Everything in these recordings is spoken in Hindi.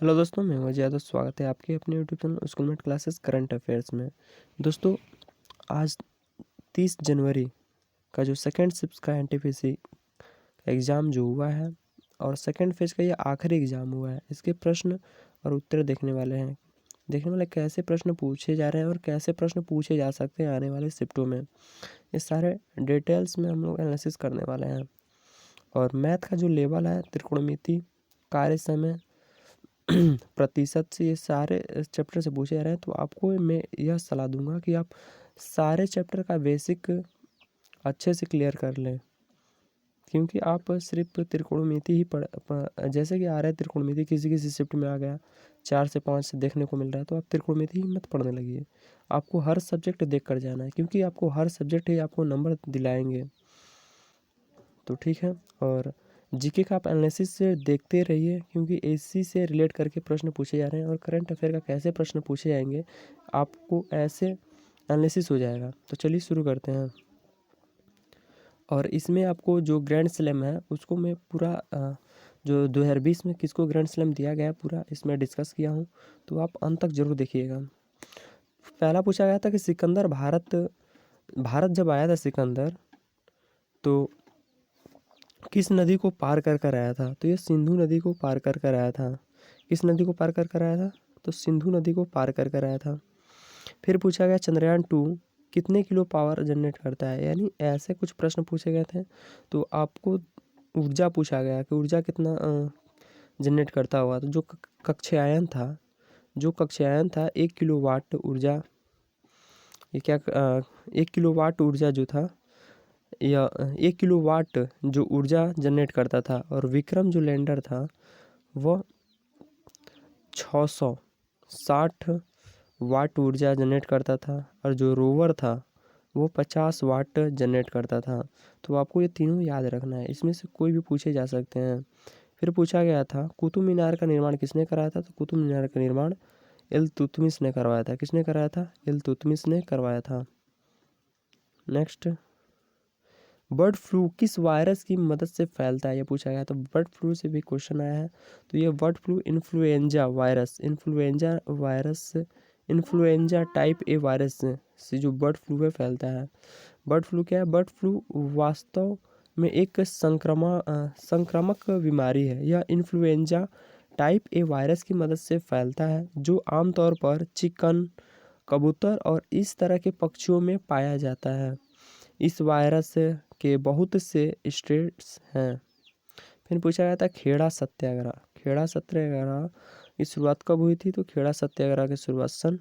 हेलो दोस्तों, मैं अजय यादव। स्वागत है आपके अपने YouTube channel schoolmate classes current affairs में। दोस्तों, आज 30 जनवरी का जो सेकेंड शिफ्ट का एनटीपीसी एग्ज़ाम जो हुआ है और सेकेंड फेज का ये आखिरी एग्ज़ाम हुआ है, इसके प्रश्न और उत्तर देखने वाले कैसे प्रश्न पूछे जा रहे हैं और कैसे प्रश्न पूछे जा सकते हैं आने वाले शिफ्टों में। ये सारे डिटेल्स में हम लोग एनालिसिस करने वाले हैं। और मैथ का जो लेवल है, त्रिकोणमिति, कार्य समय, प्रतिशत से ये सारे चैप्टर से पूछे जा रहे हैं। तो आपको मैं यह सलाह दूंगा कि आप सारे चैप्टर का बेसिक अच्छे से क्लियर कर लें, क्योंकि आप सिर्फ त्रिकोणमिति ही जैसे कि आ रहा है त्रिकोणमिति किसी किसी शिफ्ट में आ गया 4 से 5 से देखने को मिल रहा है, तो आप त्रिकोणमिति ही मत पढ़ने लगिए। आपको हर सब्जेक्ट देख कर जाना है, क्योंकि आपको हर सब्जेक्ट ही आपको नंबर दिलाएंगे। तो ठीक है। और जीके का आप एनालिसिस से देखते रहिए, क्योंकि इसी से रिलेट करके प्रश्न पूछे जा रहे हैं और करंट अफेयर का कैसे प्रश्न पूछे जाएंगे आपको ऐसे एनालिसिस हो जाएगा। तो चलिए शुरू करते हैं। और इसमें आपको जो ग्रैंड स्लैम है उसको मैं पूरा जो 2020 में किसको ग्रैंड स्लैम दिया गया पूरा इसमें डिस्कस किया हूँ, तो आप अंत तक जरूर देखिएगा। पहला पूछा गया था कि सिकंदर भारत जब आया था सिकंदर, तो किस नदी को पार कर कर आया था? तो ये सिंधु नदी को पार कर कर आया था। किस नदी को पार कर कर आया था? तो सिंधु नदी को पार कर कर आया था। फिर पूछा गया चंद्रयान 2 कितने किलो पावर जनरेट करता है, यानी ऐसे कुछ प्रश्न पूछे गए थे। तो आपको ऊर्जा पूछा गया कि ऊर्जा कितना जनरेट करता होगा। तो जो कक्षायन था 1 किलो वाट ऊर्जा, ये क्या 1 किलो वाट ऊर्जा जो था, या 1 किलो वाट जो ऊर्जा जनरेट करता था। और विक्रम जो लैंडर था वह 660 वाट ऊर्जा जनरेट करता था, और जो रोवर था वो 50 वाट जनरेट करता था। तो आपको ये तीनों याद रखना है, इसमें से कोई भी पूछे जा सकते हैं। फिर पूछा गया था कुतुब मीनार का निर्माण किसने कराया था? तो कुतुब मीनार का निर्माण इल्तुतमिश ने करवाया था। किसने कराया था? इल्तुतमिश ने करवाया था। नेक्स्ट, बर्ड फ्लू किस वायरस की मदद से फैलता है, ये पूछा गया। तो बर्ड फ्लू से भी क्वेश्चन आया है। तो ये bird flu influenza type A virus से जो बर्ड फ्लू है फैलता है। बर्ड फ्लू क्या है? बर्ड फ्लू वास्तव में एक संक्रामक बीमारी है। यह इन्फ्लुएंजा टाइप ए वायरस की मदद से फैलता है, जो आमतौर पर चिकन, कबूतर और इस तरह के पक्षियों में पाया जाता है। इस वायरस के बहुत से स्ट्रेट्स हैं। फिर पूछा गया था खेड़ा सत्याग्रह की शुरुआत कब हुई थी? तो खेड़ा सत्याग्रह की शुरुआत सन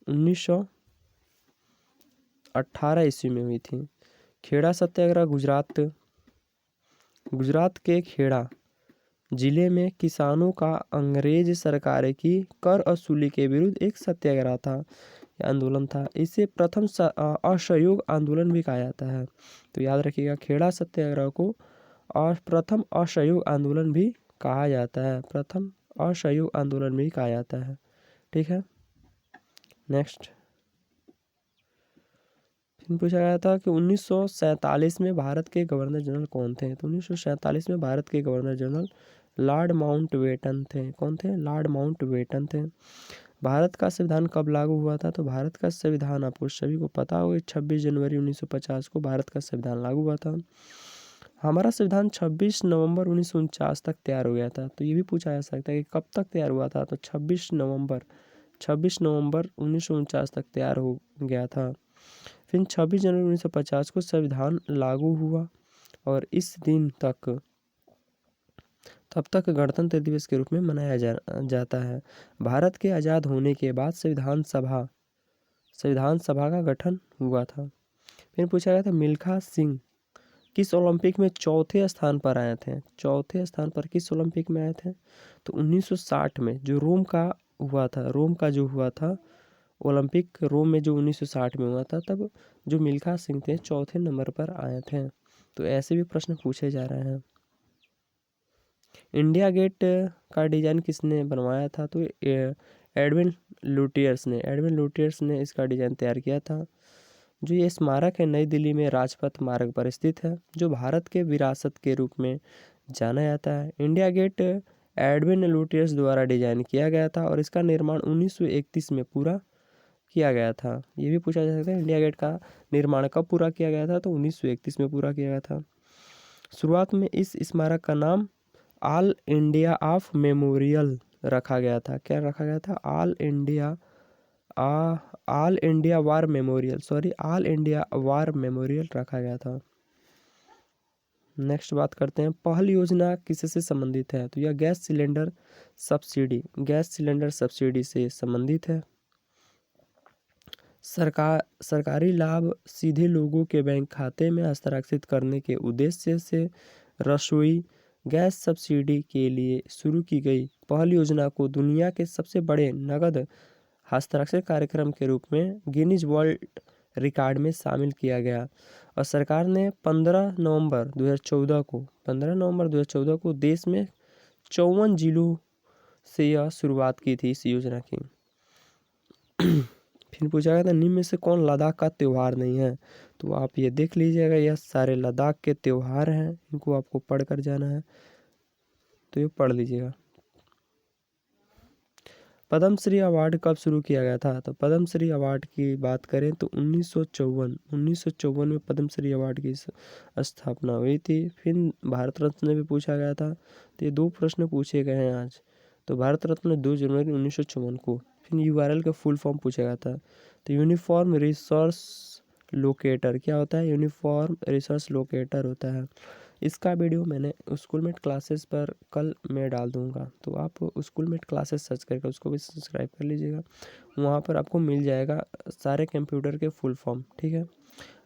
1918 ईस्वी में हुई थी। खेड़ा सत्याग्रह गुजरात के खेड़ा जिले में किसानों का अंग्रेज सरकार की कर वसूली के विरुद्ध एक सत्याग्रह था, आंदोलन था। इसे प्रथम असहयोग आंदोलन भी कहा जाता है। तो याद रखिएगा, खेड़ा सत्याग्रह को और प्रथम असहयोग आंदोलन भी कहा जाता है। प्रथम असहयोग आंदोलन भी कहा जाता है। ठीक है। नेक्स्ट, फिर पूछा गया था कि 1947 में भारत के गवर्नर जनरल कौन थे? तो 1947 में भारत के गवर्नर जनरल लॉर्ड माउंटबेटन थे। कौन थे? लॉर्ड माउंटबेटन थे। भारत का संविधान कब लागू हुआ था? तो भारत का संविधान आपको सभी को पता होगा 26 जनवरी 1950 को भारत का संविधान लागू हुआ था। हमारा संविधान 26 नवंबर 1949 तक तैयार हो गया था। तो ये भी पूछा जा सकता है कि कब तक तैयार हुआ था? तो 26 नवंबर 1949 तक तैयार हो गया था। फिर 26 जनवरी 1950 को संविधान लागू हुआ और इस दिन तक तब तक गणतंत्र दिवस के रूप में मनाया जाता है। भारत के आज़ाद होने के बाद संविधान सभा का गठन हुआ था। फिर पूछा गया था मिल्खा सिंह किस ओलंपिक में चौथे स्थान पर आए थे? चौथे स्थान पर किस ओलंपिक में आए थे? तो 1960 में जो रोम का जो हुआ था ओलंपिक, रोम में जो 1960 में हुआ था, तब जो मिल्खा सिंह थे चौथे नंबर पर आए थे। तो ऐसे भी प्रश्न पूछे जा रहे हैं। इंडिया गेट का डिज़ाइन किसने बनवाया था? तो एडविन लुटियर्स ने इसका डिज़ाइन तैयार किया था। जो ये स्मारक है नई दिल्ली में राजपथ मार्ग पर स्थित है, जो भारत के विरासत के रूप में जाना जाता है। इंडिया गेट एडविन लुटियर्स द्वारा डिजाइन किया गया था और इसका निर्माण 1931 में पूरा किया गया था। ये भी पूछा जा सकता है इंडिया गेट का निर्माण कब पूरा किया गया था, तो 1931 में पूरा किया गया था। शुरुआत में इस स्मारक का नाम ऑल इंडिया ऑफ मेमोरियल रखा गया था। क्या रखा गया था? ऑल इंडिया वार मेमोरियल रखा गया था। नेक्स्ट बात करते हैं, पहल योजना किससे संबंधित है, तो यह गैस सिलेंडर सब्सिडी से संबंधित है। सरकारी लाभ सीधे लोगों के बैंक खाते में हस्तांतरित करने के उद्देश्य से रसोई गैस सब्सिडी के लिए शुरू की गई पहल योजना को दुनिया के सबसे बड़े नकद हस्ताक्षर कार्यक्रम के रूप में गिनीज वर्ल्ड रिकॉर्ड में शामिल किया गया और सरकार ने 15 नवंबर 2014 को देश में 54 जिलों से यह शुरुआत की थी इस योजना की। फिर पूछा गया था निम्न में से कौन लद्दाख का त्यौहार नहीं है, तो आप ये देख लीजिएगा, यह सारे लद्दाख के त्यौहार हैं, इनको आपको पढ़ कर जाना है, तो ये पढ़ लीजिएगा। पद्मश्री अवार्ड कब शुरू किया गया था, तो पद्मश्री अवार्ड की बात करें तो 1954 में पद्मश्री अवार्ड की स्थापना हुई थी। फिर भारत रत्न भी पूछा गया था, तो ये 2 प्रश्न पूछे गए हैं आज। तो भारत रत्न 2 जनवरी 1954 को। फिर यूआरएल का फुल फॉर्म पूछा गया था, तो यूनिफॉर्म रिसोर्स लोकेटर क्या होता है, यूनिफॉर्म रिसोर्स लोकेटर होता है। इसका वीडियो मैंने स्कूलमेट क्लासेस पर कल मैं डाल दूंगा, तो आप स्कूलमेट क्लासेस सर्च करके उसको भी सब्सक्राइब कर लीजिएगा। वहाँ पर आपको मिल जाएगा सारे कंप्यूटर के फुल फॉर्म, ठीक है।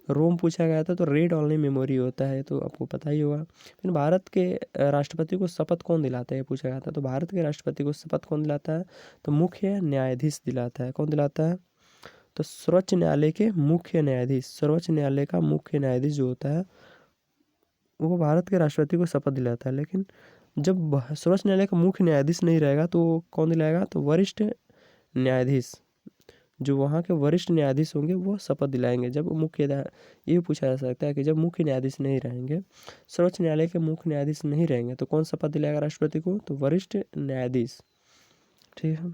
रोम पूछा गया था, तो रीड ओनली मेमोरी होता है, तो आपको पता ही होगा। फिर भारत के राष्ट्रपति को शपथ कौन दिलाता है, पूछा गया था, तो भारत के राष्ट्रपति को शपथ कौन दिलाता है, तो मुख्य न्यायाधीश दिलाता है। कौन दिलाता है, तो सर्वोच्च न्यायालय के मुख्य न्यायाधीश, सर्वोच्च न्यायालय का मुख्य न्यायाधीश जो होता है वो भारत के राष्ट्रपति को शपथ दिलाता है। लेकिन जब सर्वोच्च न्यायालय का मुख्य न्यायाधीश नहीं रहेगा तो कौन दिलाएगा, तो वरिष्ठ न्यायाधीश, जो वहाँ के वरिष्ठ न्यायाधीश होंगे वो शपथ दिलाएंगे। जब ये पूछा जा सकता है कि जब मुख्य न्यायाधीश नहीं रहेंगे, सर्वोच्च न्यायालय के मुख्य न्यायाधीश नहीं रहेंगे, तो कौन शपथ दिलाएगा राष्ट्रपति को, तो वरिष्ठ न्यायाधीश, ठीक है।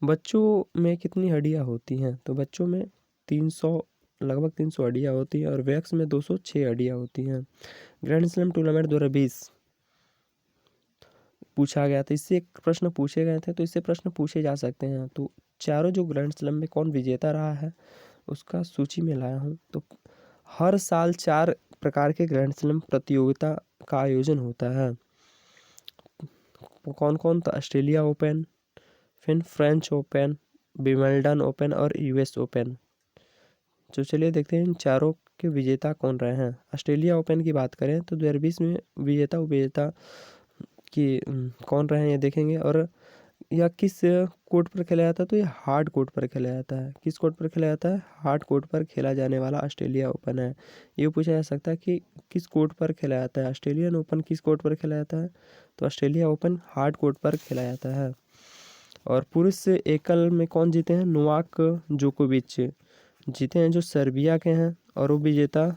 बच्चों में कितनी हड्डियाँ होती हैं, तो बच्चों में लगभग 300 हड्डियाँ होती हैं और वयस्क में 206 हड्डियाँ होती हैं। ग्रैंड स्लैम टूर्नामेंट 2020 पूछा गया था, इससे एक प्रश्न पूछे गए थे, तो इससे प्रश्न पूछे जा सकते हैं। तो चारों जो ग्रैंड स्लैम में कौन विजेता रहा है उसका सूची में लाया हूँ। तो हर साल 4 प्रकार के ग्रैंड स्लैम प्रतियोगिता का आयोजन होता है। कौन कौन, तो ऑस्ट्रेलिया ओपन, फिर फ्रेंच ओपन, विंबलडन ओपन और यूएस ओपन। तो चलिए देखते हैं इन चारों के विजेता कौन रहे हैं। ऑस्ट्रेलिया ओपन की बात करें तो 2020 में विजेता कि कौन रहे हैं ये देखेंगे। और यह किस कोर्ट पर खेला जाता है, तो ये हार्ड कोर्ट पर खेला जाता है। किस कोर्ट पर खेला जाता है, हार्ड कोर्ट पर खेला जाने वाला ऑस्ट्रेलिया ओपन है। ये पूछा जा सकता है कि किस कोर्ट पर खेला जाता है, ऑस्ट्रेलियन ओपन किस कोर्ट पर खेला जाता है, तो ऑस्ट्रेलिया ओपन हार्ड कोर्ट पर खेला जाता है। और पुरुष एकल में कौन जीते हैं, नोवाक जोकोविच जीते हैं, जो सर्बिया के हैं। और वो विजेता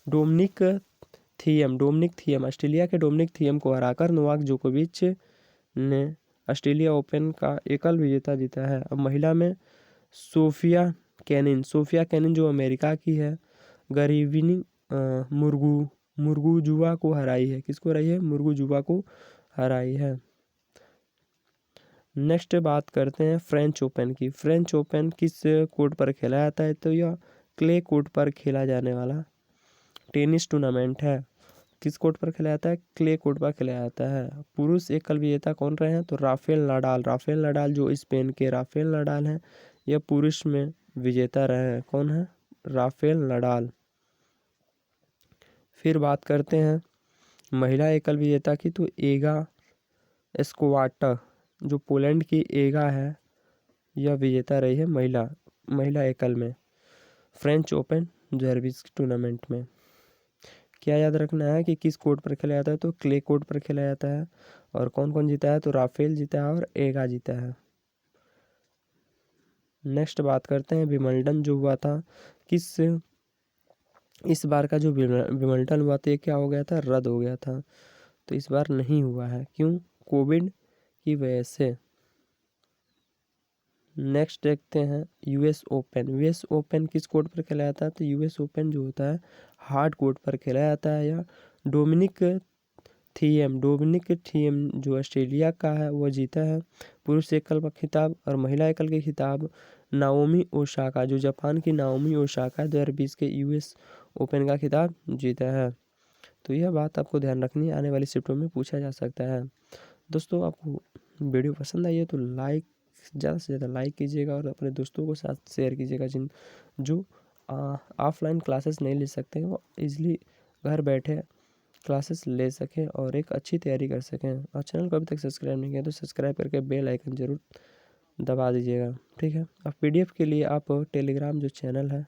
डोमिनिक थियम ऑस्ट्रेलिया के डोमिनिक थियम को हराकर नोवाक जोकोविच ने ऑस्ट्रेलिया ओपन का एकल विजेता जीता है। अब महिला में सोफिया कैनिन जो अमेरिका की है, गरीबिनी मुर्गुजुआ को हराई है। किसको हराई है, मुर्गुजुआ को हराई है। नेक्स्ट बात करते हैं फ्रेंच ओपन की। फ्रेंच ओपन किस कोर्ट पर खेला जाता है, तो यह क्ले कोर्ट पर खेला जाने वाला टेनिस टूर्नामेंट है। किस कोर्ट पर खेला जाता है, क्ले कोर्ट पर खेला जाता है। पुरुष एकल विजेता कौन रहे हैं, तो राफेल नडाल जो स्पेन के राफेल नडाल हैं, यह पुरुष में विजेता रहे हैं। कौन है, राफेल नडाल। फिर बात करते हैं महिला एकल विजेता की, तो एगा स्कोवाटा जो पोलैंड की एगा है, यह विजेता रही है महिला एकल में फ्रेंच ओपन 2020 टूर्नामेंट में। क्या याद रखना है कि किस कोर्ट पर खेला जाता है, तो क्ले कोर्ट पर खेला जाता है। और कौन कौन जीता है, तो राफेल जीता है और एगा जीता है। नेक्स्ट बात करते हैं विंबलडन जो हुआ था किस इस बार का जो विमल्टन हुआ था ये क्या हो गया था, रद्द हो गया था। तो इस बार नहीं हुआ है, क्यों? कोविड की वजह से। नेक्स्ट देखते हैं यूएस ओपन। यूएस ओपन किस कोर्ट पर खेला जाता है? तो यूएस ओपन जो होता है हार्ड कोर्ट पर खेला जाता है। या डोमिनिक थीएम जो ऑस्ट्रेलिया का है वो जीता है पुरुष एकल का खिताब। और महिला एकल के खिताब नाओमी ओसाका, जो जापान की नाओमी ओसाका 2020 के यूएस ओपन का खिताब जीता है। तो यह बात आपको ध्यान रखनी है, आने वाली शिफ्टों में पूछा जा सकता है। दोस्तों आपको वीडियो पसंद आई है तो ज़्यादा से ज़्यादा लाइक कीजिएगा और अपने दोस्तों के साथ शेयर कीजिएगा जो ऑफलाइन क्लासेस नहीं ले सकते हैं, वो ईज़िली घर बैठे क्लासेस ले सकें और एक अच्छी तैयारी कर सकें। और चैनल को अभी तक सब्सक्राइब नहीं किया तो सब्सक्राइब करके बेल आइकन ज़रूर दबा दीजिएगा, ठीक है। और पीडीएफ के लिए आप टेलीग्राम जो चैनल है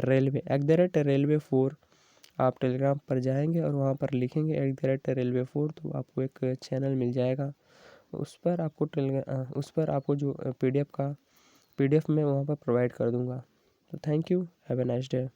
रेलवे @railway4, आप टेलीग्राम पर जाएंगे और वहाँ पर लिखेंगे @railway4 तो आपको एक चैनल मिल जाएगा। उस पर आपको जो पीडीएफ मैं वहाँ पर प्रोवाइड कर दूँगा। तो thank you, have a nice day.